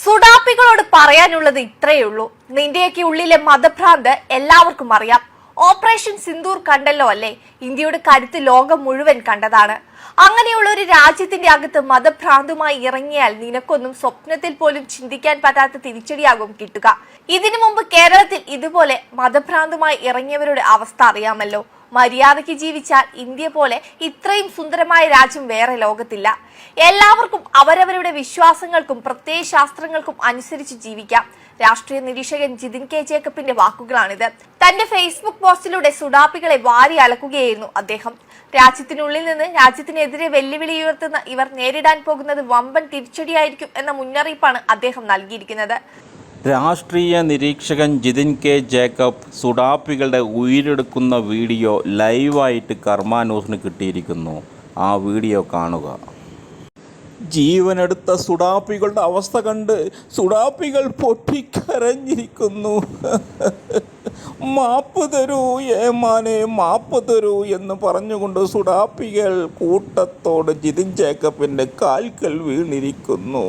സുഡാപ്പികളോട് പറയാനുള്ളത് ഇത്രയേ ഉള്ളൂ. നിന്റെയൊക്കെ ഉള്ളിലെ മതഭ്രാന്ത് എല്ലാവർക്കും അറിയാം. ഓപ്പറേഷൻ സിന്ദൂർ കണ്ടല്ലോ അല്ലേ? ഇന്ത്യയുടെ കരുത്ത് ലോകം മുഴുവൻ കണ്ടതാണ്. അങ്ങനെയുള്ള ഒരു രാജ്യത്തിന്റെ അകത്ത് മതഭ്രാന്തുമായി ഇറങ്ങിയാൽ നിനക്കൊന്നും സ്വപ്നത്തിൽ പോലും ചിന്തിക്കാൻ പറ്റാത്ത തിരിച്ചടിയാകും കിട്ടുക. ഇതിനു മുമ്പ് കേരളത്തിൽ ഇതുപോലെ മതഭ്രാന്തുമായി ഇറങ്ങിയവരുടെ അവസ്ഥ അറിയാമല്ലോ. മര്യാദയ്ക്ക് ജീവിച്ചാൽ ഇന്ത്യ പോലെ ഇത്രയും സുന്ദരമായ രാജ്യം വേറെ ലോകത്തില്ല. എല്ലാവർക്കും അവരവരുടെ വിശ്വാസങ്ങൾക്കും പ്രത്യയശാസ്ത്രങ്ങൾക്കും അനുസരിച്ച് ജീവിക്കാം. രാഷ്ട്രീയ നിരീക്ഷകൻ ജിതിൻ കെ ജേക്കബിന്റെ വാക്കുകളാണിത്. തന്റെ ഫേസ്ബുക്ക് പോസ്റ്റിലൂടെ സുഡാപ്പികളെ വാരി അലക്കുകയായിരുന്നു അദ്ദേഹം. രാജ്യത്തിനുള്ളിൽ നിന്ന് രാജ്യത്തിനെതിരെ വെല്ലുവിളി ഉയർത്തുന്ന ഇവർ നേരിടാൻ പോകുന്നത് വമ്പൻ തിരിച്ചടിയായിരിക്കും എന്ന മുന്നറിയിപ്പാണ് അദ്ദേഹം നൽകിയിരിക്കുന്നത്. രാഷ്ട്രീയ നിരീക്ഷകൻ ജിതിൻ കെ ജേക്കബ് സുഡാപ്പികളുടെ ഉയിരെടുക്കുന്ന വീഡിയോ ലൈവായിട്ട് കർമ്മ ന്യൂസിന് കിട്ടിയിരിക്കുന്നു. ആ വീഡിയോ കാണുക. ജീവനെടുത്ത സുഡാപ്പികളുടെ അവസ്ഥ കണ്ട് സുഡാപ്പികൾ പൊട്ടിക്കരഞ്ഞിരിക്കുന്നു. മാപ്പ് തരൂ ഏമാനെ, മാപ്പ് തരൂ എന്ന് പറഞ്ഞുകൊണ്ട് സുഡാപ്പികൾ കൂട്ടത്തോട് ജിതിൻ ജേക്കബിൻ്റെ കാൽക്കൽ വീണിരിക്കുന്നു.